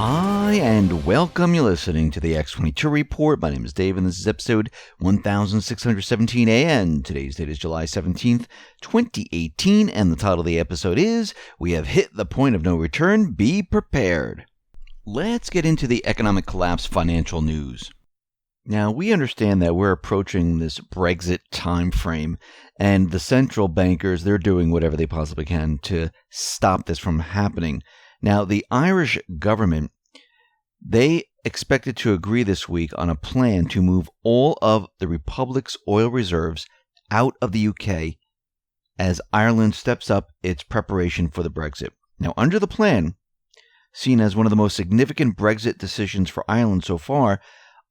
Hi, and welcome. You're listening to the X22 Report. My name is Dave, and this is episode 1617 and today's date is July 17th, 2018, and the title of the episode is, We Have Hit the Point of No Return, Be Prepared. Let's get into the economic collapse financial news. Now, we understand that we're approaching this Brexit time frame, and the central bankers, they're doing whatever they possibly can to stop this from happening. Now, the Irish government, they expected to agree this week on a plan to move all of the Republic's oil reserves out of the UK as Ireland steps up its preparation for the Brexit. Now, under the plan, seen as one of the most significant Brexit decisions for Ireland so far,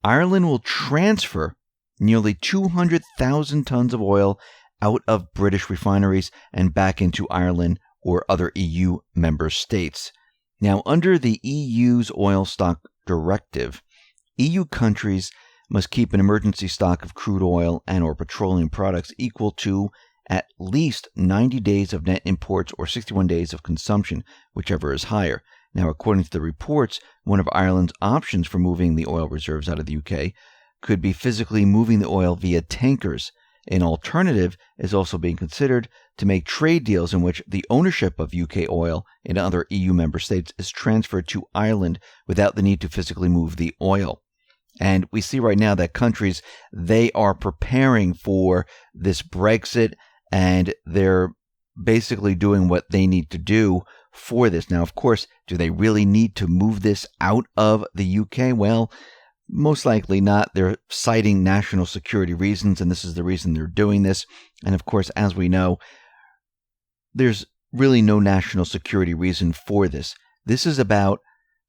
Ireland will transfer nearly 200,000 tons of oil out of British refineries and back into Ireland or other EU member states. Now, under the EU's oil stock directive, EU countries must keep an emergency stock of crude oil and or petroleum products equal to at least 90 days of net imports or 61 days of consumption, whichever is higher. Now, according to the reports, one of Ireland's options for moving the oil reserves out of the UK could be physically moving the oil via tankers. An alternative is also being considered to make trade deals in which the ownership of UK oil in other EU member states is transferred to Ireland without the need to physically move the oil. And we see right now that countries, they are preparing for this Brexit, and they're basically doing what they need to do for this. Now, of course, do they really need to move this out of the UK? Well, most likely not. They're citing national security reasons, and this is the reason they're doing this. And of course, as we know, there's really no national security reason for this. This is about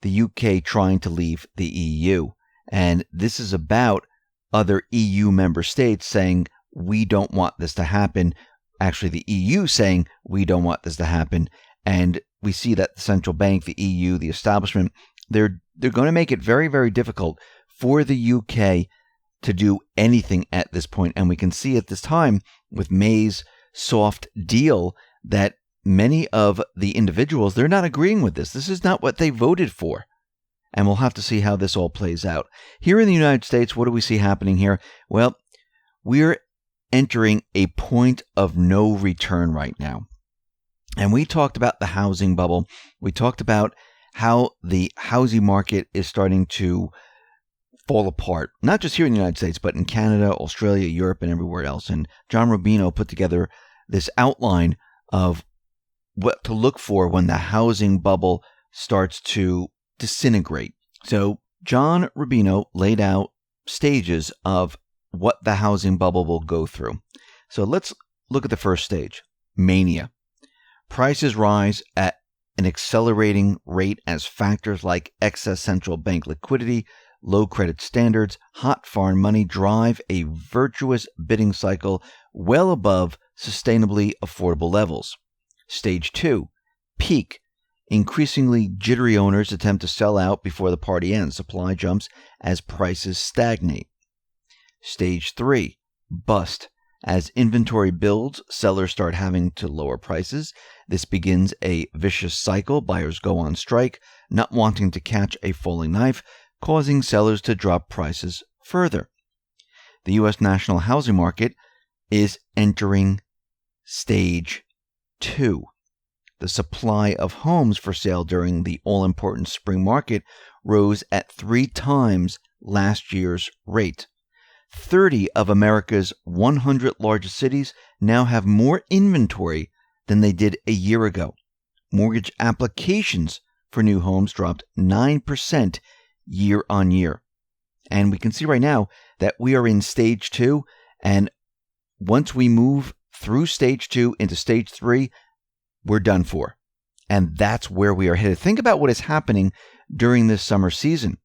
the UK trying to leave the EU. And this is about other EU member states saying, we don't want this to happen. Actually, the EU saying, we don't want this to happen. And we see that the central bank, the EU, the establishment, they're going to make it very, very difficult for the UK to do anything at this point. And we can see at this time with May's soft deal that many of the individuals, they're not agreeing with this. This is not what they voted for. And we'll have to see how this all plays out. Here in the United States, what do we see happening here? Well, we're entering a point of no return right now. And we talked about the housing bubble. We talked about how the housing market is starting to fall apart, not just here in the United States, but in Canada, Australia, Europe, and everywhere else. And John Rubino put together this outline of what to look for when the housing bubble starts to disintegrate. So John Rubino laid out stages of what the housing bubble will go through. So let's look at the first stage, mania. Prices rise at an accelerating rate as factors like excess central bank liquidity, low credit standards, hot foreign money drive a virtuous bidding cycle well above sustainably affordable levels. Stage 2, peak. Increasingly jittery owners attempt to sell out before the party ends. Supply jumps as prices stagnate. Stage 3, bust. As inventory builds, sellers start having to lower prices. This begins a vicious cycle. Buyers go on strike, not wanting to catch a falling knife, causing sellers to drop prices further. The U.S. national housing market is entering stage 2. The supply of homes for sale during the all-important spring market rose at 3 times last year's rate. 30 of America's 100 largest cities now have more inventory than they did a year ago. Mortgage applications for new homes dropped 9% year on year. And we can see right now that we are in stage 2. And once we move through stage 2 into stage 3, we're done for. And that's where we are headed. Think about what is happening during this summer season.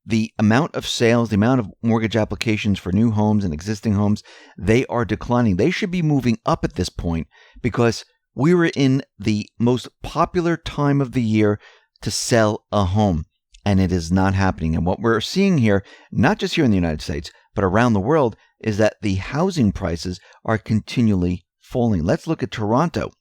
The amount of sales, the amount of mortgage applications for new homes and existing homes, they are declining. They should be moving up at this point because we were in the most popular time of the year to sell a home, and it is not happening. And what we're seeing here, not just here in the United States, but around the world, is that the housing prices are continually falling. Let's look at Toronto.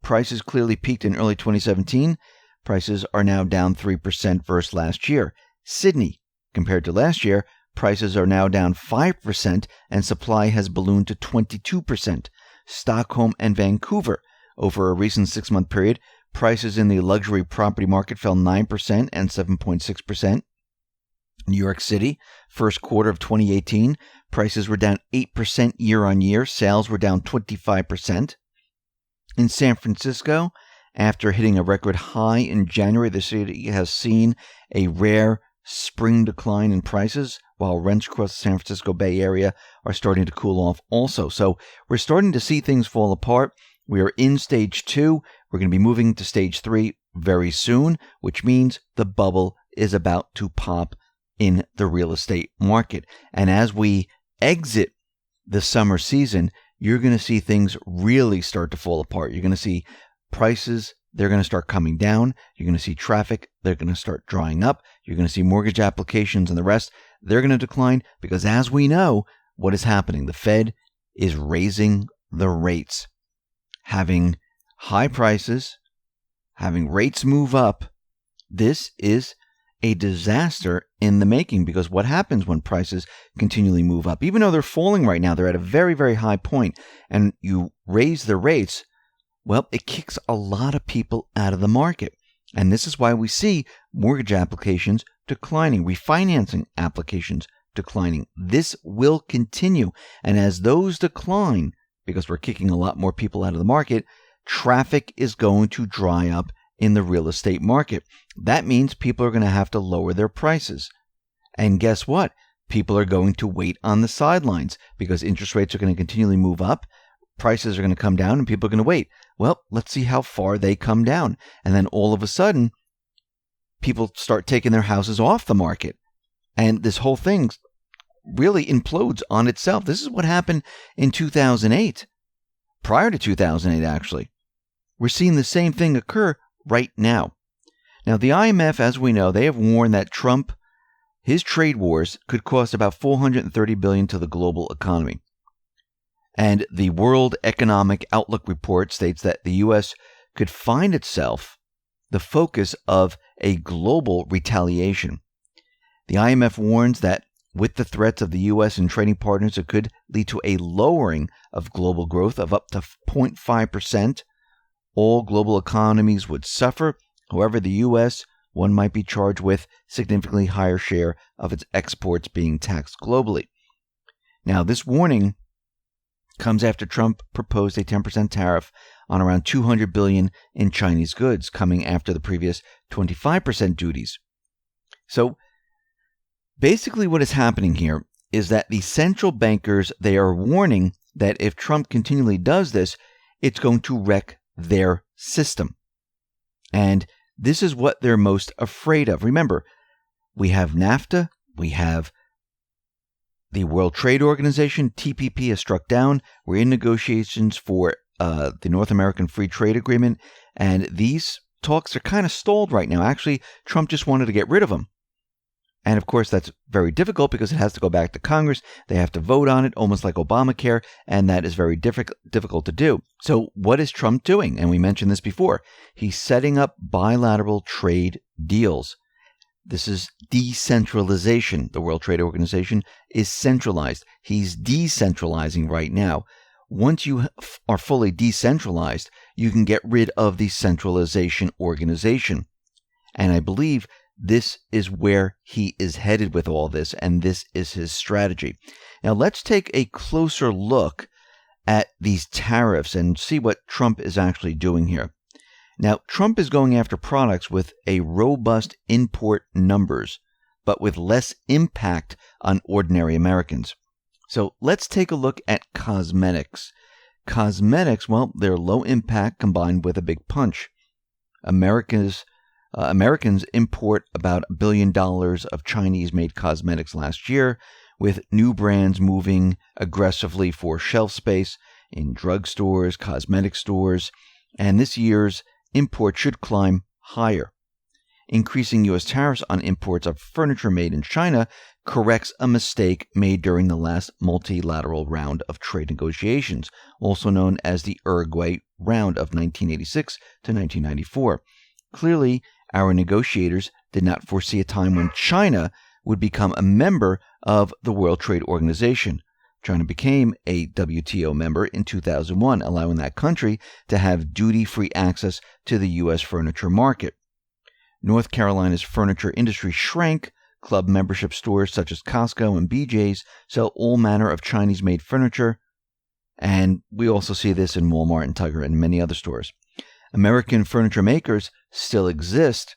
Prices clearly peaked in early 2017, prices are now down 3% versus last year. Sydney, compared to last year, prices are now down 5% and supply has ballooned to 22%. Stockholm and Vancouver, over a recent 6-month period, prices in the luxury property market fell 9% and 7.6%. New York City, first quarter of 2018, prices were down 8% year on year. Sales were down 25%. In San Francisco, after hitting a record high in January, the city has seen a rare spring decline in prices, while rents across the San Francisco Bay Area are starting to cool off also. So we're starting to see things fall apart. We are in stage 2. We're going to be moving to stage 3 very soon, which means the bubble is about to pop in the real estate market. And as we exit the summer season, you're going to see things really start to fall apart. You're going to see prices, they're going to start coming down. You're going to see traffic, they're going to start drying up. You're going to see mortgage applications and the rest, they're going to decline because, as we know, what is happening? The Fed is raising the rates. Having high prices, having rates move up, this is a disaster in the making, because what happens when prices continually move up? Even though they're falling right now, they're at a very, very high point, and you raise the rates, well, it kicks a lot of people out of the market. And this is why we see mortgage applications declining, refinancing applications declining. This will continue. And as those decline, because we're kicking a lot more people out of the market, traffic is going to dry up in the real estate market. That means people are going to have to lower their prices. And guess what? People are going to wait on the sidelines because interest rates are going to continually move up. Prices are going to come down and people are going to wait. Well, let's see how far they come down. And then all of a sudden, people start taking their houses off the market. And this whole thing really implodes on itself. This is what happened in 2008. Prior to 2008, actually. We're seeing the same thing occur right now. Now, the IMF, as we know, they have warned that Trump, his trade wars could cost about $430 billion to the global economy. And the World Economic Outlook report states that the U.S. could find itself the focus of a global retaliation. The IMF warns that with the threats of the U.S. and trading partners, it could lead to a lowering of global growth of up to 0.5%. All global economies would suffer. However, the U.S., one might be charged with significantly higher share of its exports being taxed globally. Now, this warning comes after Trump proposed a 10% tariff on around $200 billion in Chinese goods, coming after the previous 25% duties. So, basically what is happening here is that the central bankers, they are warning that if Trump continually does this, it's going to wreck their system. And this is what they're most afraid of. Remember, we have NAFTA, we have the World Trade Organization, TPP has struck down. We're in negotiations for the North American Free Trade Agreement, and these talks are kind of stalled right now. Actually, Trump just wanted to get rid of them. And of course, that's very difficult because it has to go back to Congress. They have to vote on it, almost like Obamacare, and that is very difficult to do. So what is Trump doing? And we mentioned this before. He's setting up bilateral trade deals. This is decentralization. The World Trade Organization is centralized. He's decentralizing right now. Once you are fully decentralized, you can get rid of the centralization organization. And I believe this is where he is headed with all this, and this is his strategy. Now, let's take a closer look at these tariffs and see what Trump is actually doing here. Now, Trump is going after products with a robust import numbers, but with less impact on ordinary Americans. So let's take a look at cosmetics. Cosmetics, well, they're low impact combined with a big punch. Americans import about $1 billion of Chinese-made cosmetics last year, with new brands moving aggressively for shelf space in drugstores, cosmetic stores, and this year's import should climb higher. Increasing U.S. tariffs on imports of furniture made in China corrects a mistake made during the last multilateral round of trade negotiations, also known as the Uruguay Round of 1986 to 1994. Clearly, our negotiators did not foresee a time when China would become a member of the World Trade Organization. China became a WTO member in 2001, allowing that country to have duty-free access to the U.S. furniture market. North Carolina's furniture industry shrank. Club membership stores such as Costco and BJ's sell all manner of Chinese-made furniture, and we also see this in Walmart and Target and many other stores. American furniture makers still exist.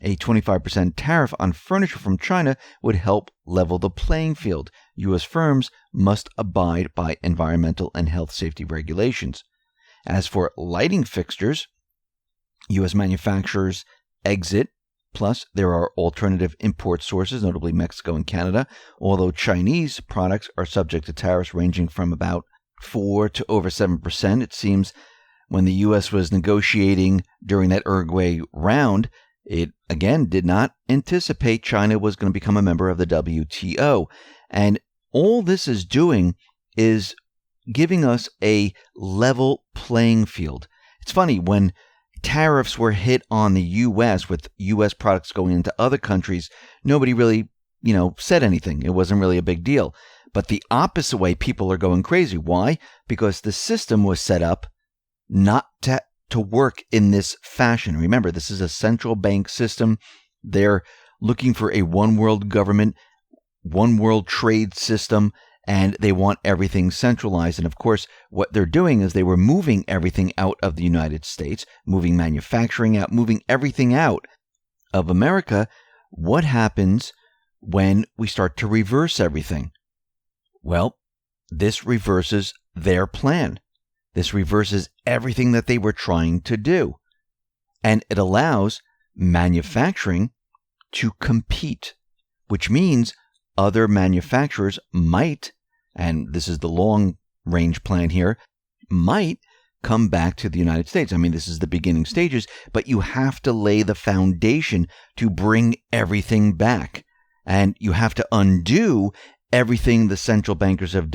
A 25% tariff on furniture from China would help level the playing field. U.S. firms must abide by environmental and health safety regulations. As for lighting fixtures, U.S. manufacturers exit. Plus, there are alternative import sources, notably Mexico and Canada, although Chinese products are subject to tariffs ranging from about 4 to over 7%. It seems when the U.S. was negotiating during that Uruguay round, it again did not anticipate China was going to become a member of the WTO. And all this is doing is giving us a level playing field. It's funny, when tariffs were hit on the U.S. with U.S. products going into other countries, nobody really, said anything. It wasn't really a big deal. But the opposite way, people are going crazy. Why? Because the system was set up not to work in this fashion. Remember, this is a central bank system. They're looking for a one world government, one world trade system, and they want everything centralized. And of course, what they're doing is they were moving everything out of the United States, moving manufacturing out, moving everything out of America. What happens when we start to reverse everything? Well, this reverses their plan. This reverses everything that they were trying to do. And it allows manufacturing to compete, which means other manufacturers might, and this is the long-range plan here, might come back to the United States. I mean, this is the beginning stages, but you have to lay the foundation to bring everything back. And you have to undo everything the central bankers have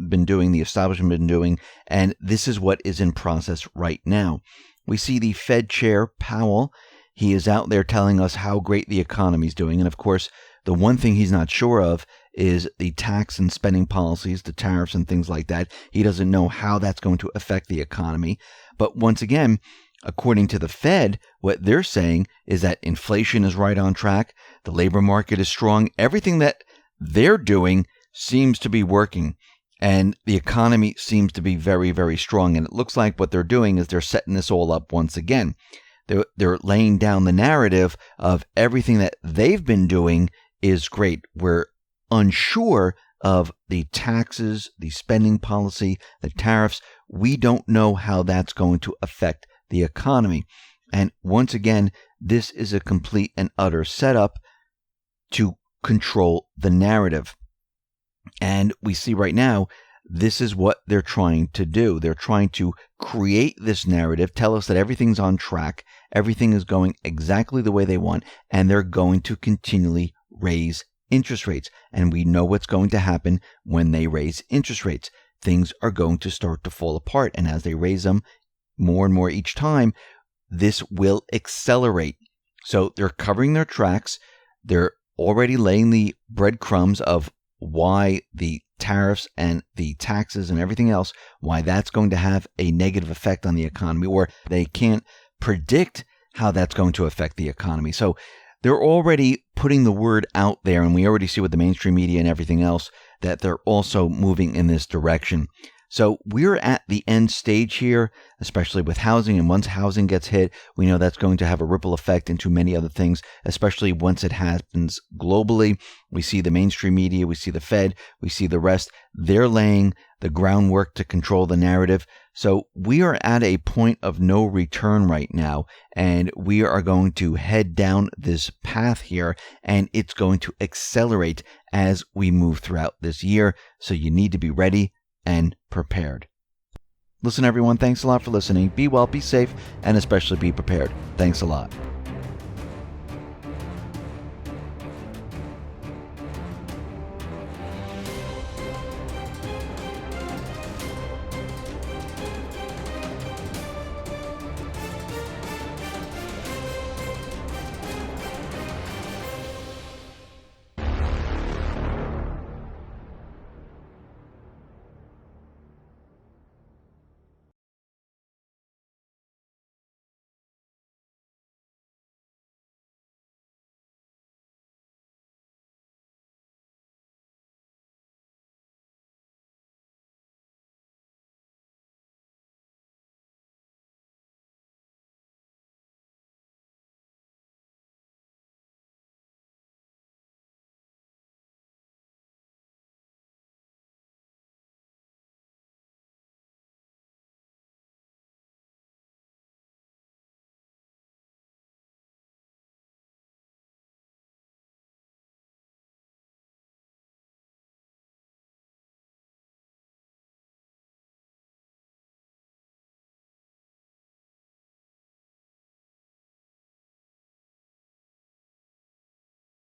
been doing, the establishment been doing, and this is what is in process right now. We see the Fed chair, Powell. He is out there telling us how great the economy is doing. And of course, the one thing he's not sure of is the tax and spending policies, the tariffs and things like that. He doesn't know how that's going to affect the economy. But once again, according to the Fed, what they're saying is that inflation is right on track. The labor market is strong. Everything that they're doing seems to be working. And the economy seems to be very, very strong. And it looks like what they're doing is they're setting this all up once again. They're laying down the narrative of everything that they've been doing is great. We're unsure of the taxes, the spending policy, the tariffs. We don't know how that's going to affect the economy. And once again, this is a complete and utter setup to control the narrative. And we see right now, this is what they're trying to do. They're trying to create this narrative, tell us that everything's on track, everything is going exactly the way they want, and they're going to continually raise interest rates. And we know what's going to happen when they raise interest rates. Things are going to start to fall apart. And as they raise them more and more each time, this will accelerate. So they're covering their tracks. They're already laying the breadcrumbs of why the tariffs and the taxes and everything else, why that's going to have a negative effect on the economy, or they can't predict how that's going to affect the economy. So they're already putting the word out there, and we already see with the mainstream media and everything else that they're also moving in this direction. So we're at the end stage here, especially with housing. And once housing gets hit, we know that's going to have a ripple effect into many other things, especially once it happens globally. We see the mainstream media, we see the Fed, we see the rest. They're laying the groundwork to control the narrative. So we are at a point of no return right now, and we are going to head down this path here, and it's going to accelerate as we move throughout this year. So you need to be ready and prepared. Listen, everyone, thanks a lot for listening. Be well, be safe, and especially be prepared. Thanks a lot.